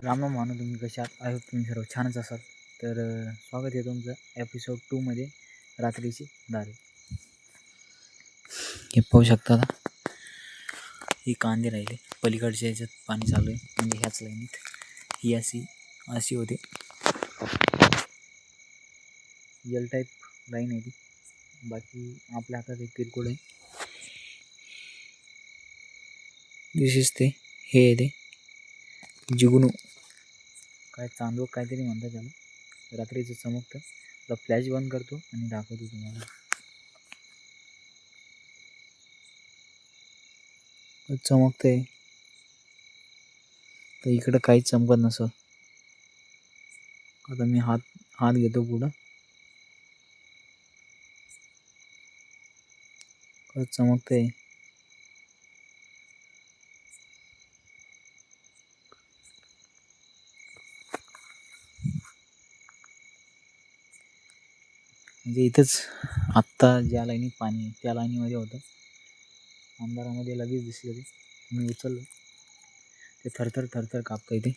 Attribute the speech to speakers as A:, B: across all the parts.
A: राम मानू, तुम्ही कशा आहात? आय होप तुम्ही सर्व छानच असाल. तर स्वागत आहे तुमचं एपिसोड 2मध्ये रात्रीची दारे. हे पाहू शकता आता, ही कांदे राहिले पलीकडच्या याच्यात पाणी चालू आहे, म्हणजे ह्याच लाईनीत ही अशी होते. एल टाईप लाईन आहे ती. बाकी आपल्या हातात एक किरकोळ आहे. दिस इज ते हे आहे ते जिगुनू, काय चांदोक काहीतरी म्हणतात त्याला. रात्रीचं चमकतं. आता फ्लॅश बंद करतो आणि दाखवतो तुम्हाला. चमकतंय तर इकडं काहीच चमकत नसं. आता मी हात घेतो पुढं, चमकतंय. म्हणजे इथंच आत्ता ज्या लाईनीत पाणी आहे त्या लाईनीमध्ये होतं. अंधारामध्ये लगेच दिसलं ते. मी उचललं, ते थरथर कापतं इथे.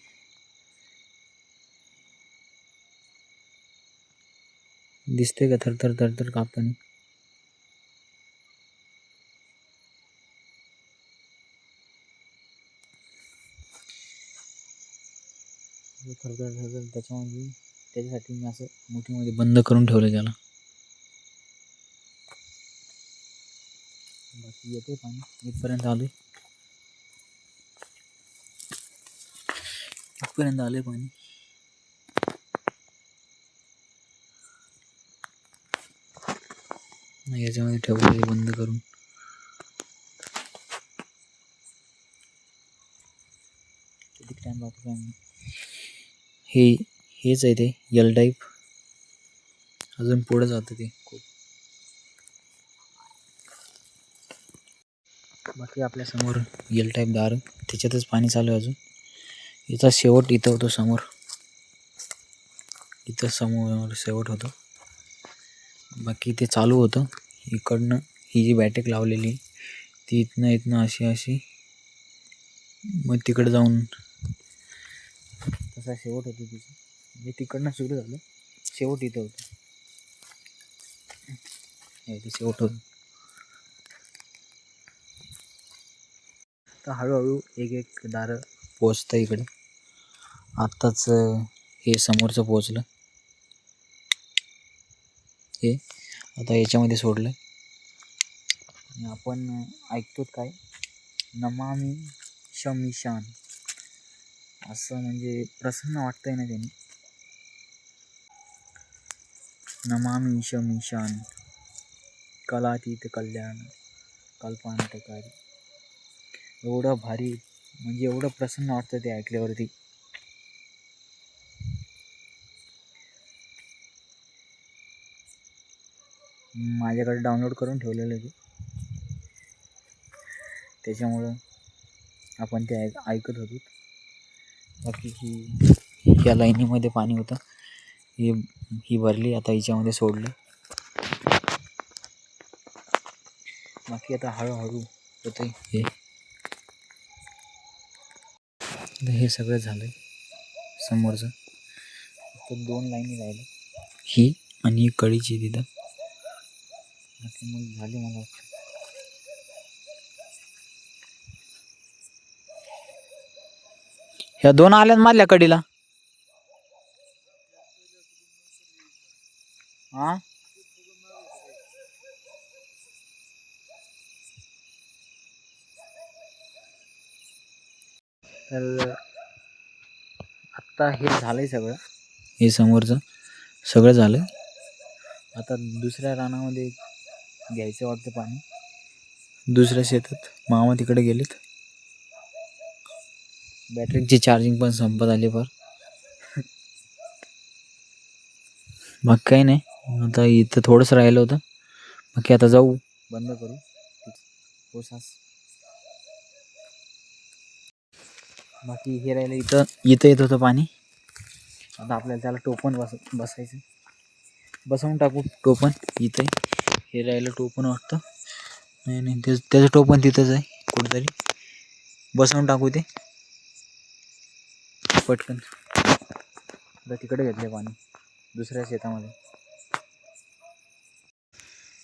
A: दिसते का थरथर कापताना? थरथर त्याच्यासाठी मी असं मोठीमध्ये बंद करून ठेवलं त्याला. बाकी येते पाणी इथपर्यंत आले, पाणी. याच्यामध्ये ठेवलं बंद करून. किती टाइम लागतो हेच आहे ते एल टाईप. अजून पुढे जातं ते खूप. बाकी आपल्या समोर एल टाईप दार, त्याच्यातच पाणी चालू आहे अजून. याचा शेवट इथं होतो समोर. इथं समोर शेवट होतो. बाकी ते चालू होतं इकडनं. ही जी बॅटरी लावलेली ती इथनं अशी मग तिकडे जाऊन तसा शेवट होतो तिचं. म्हणजे तिकडनं सुरू झालं, शेवट इथं होतं. ते शेवट होतं. तर हळूहळू एक दारं पोचतं इकडे. आत्ताच हे समोरचं पोचलं. हे आता याच्यामध्ये सोडलं आणि आपण ऐकतो काय, नमामि शमिशान असं. म्हणजे प्रसन्न वाटतंय ना त्याने. नमामि शमिशान कलातीत कल्याण कल्पांतकारी. एवढं भारी, म्हणजे एवढं प्रसन्न वाटतं ते ऐकल्यावरती. माझ्याकडे डाउनलोड करून ठेवलेलं आहे ते, त्याच्यामुळं आपण ते ऐकत होतो. बाकी या लाईनीमध्ये पाणी होतं, ही भरली, आता हिच्यामध्ये सोडलं. बाकी आता हळूहळू होतं हे सगळं झालंय समोरचं. तर 2 लाईनी राहिल्या, ही आणि कळीची तिथं. बाकी मग झाली मला वाटतं. ह्या 2 आल्या मधल्या कडीला. हा, तर आत्ता हे झालंय सगळं. हे समोरचं सगळं झालं. आता दुसऱ्या रानामध्ये घ्यायचं वाटतं पाणी, दुसऱ्या शेतात. मामा तिकडे गेलेत. बॅटरीची चार्जिंग पण संपत आली फार. मग काही नाही, आता इथं थोडंसं राहिलं होतं. बाकी आता जाऊ, बंद करू पोसास. बाकी हे राहिलं इथं येत होतं पाणी. आता आपल्याला त्याला टोपण बसायचं. बसवून टाकू टोपण इथं. हे राहिलं टोपण वाटतं. नाही त्याचं टोपण तिथंच आहे कुठेतरी. बसवून टाकू ते पटकन. आता तिकडे घेतले पाणी दुसऱ्या शेतामध्ये.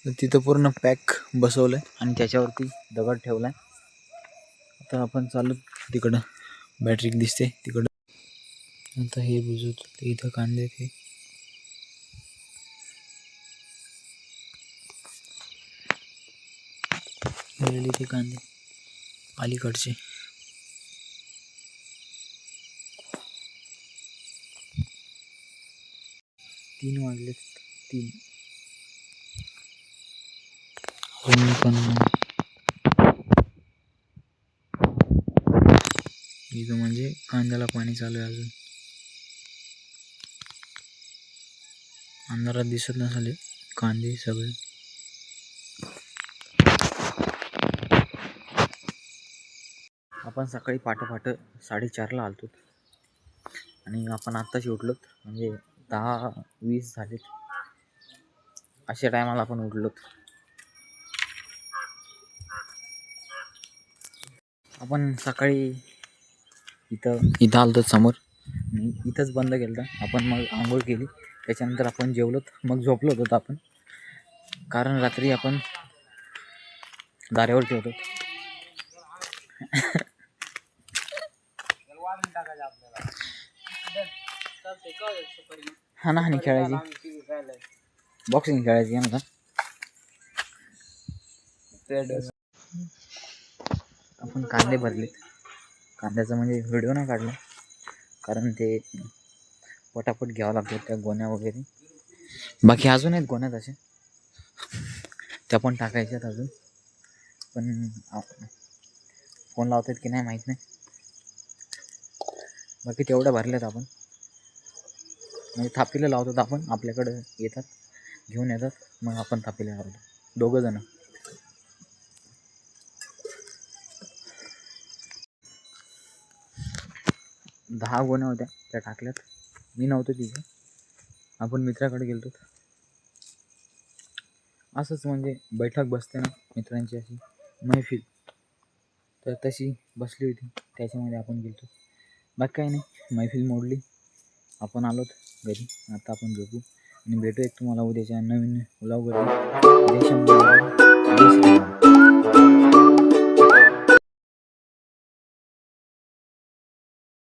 A: तर तिथं पूर्ण पॅक बसवलं आहे आणि त्याच्यावरती दगड ठेवला आहे. आता आपण चालू तिकडं, बॅटरी दिसते तिकडं. आता हे बुजवतो. ते इथं कांदे ते ते कांदे अलीकडचे. 3 वाजले. 3 पण इथं म्हणजे कांद्याला पाणी चालू आहे अजून. अंधारात दिसत नसले कांदे सगळे. आपण सकाळी पहाटे 4:30ला आलतो आणि आपण आत्ताच उठलोत. म्हणजे 10-20 झालेत. अशा टायमाला आपण उठलोत. आपण सकाळी इथं आलतो समोर. इथंच बंद केलं. आपण मग आंघोळ केली. त्याच्यानंतर आपण जेवलोत. मग झोपलो होतो आपण, कारण रात्री आपण दाऱ्यावर ठेवतो. हाणाहाणी खेळायची, बॉक्सिंग खेळायची ना. आपण कांदे भरलेत. कांद्याचा म्हणजे व्हिडिओ नाही काढला, कारण ते पटापट घ्यावं लागतं त्या गोण्या वगैरे. बाकी अजून आहेत गोण्या तशा, त्या पण टाकायच्यात अजून. पण फोन लावतात की नाही माहीत नाही. बाकी तेवढ्या भरल्यात आपण. म्हणजे थापीला लावतात आपण, आपल्याकडं येतात घेऊन येतात, मग आपण थापीला लावतो 2 जण. दहा गोण्या होत्या त्या टाकल्यात. मी नव्हतो तिथे, आपण मित्राकडे गेलतो. असंच म्हणजे बैठक बसते ना मित्रांची, अशी मैफिल, तर तशी बसली होती. त्याच्यामध्ये आपण गेलतो. बाकी काही नाही, मैफिल मोडली. आपण आलोत घरी. आता आपण झोपू आणि भेटू एक तुम्हाला उद्याच्या नवीन व्लॉगमध्ये. जय शंभू, जय श्रीराम.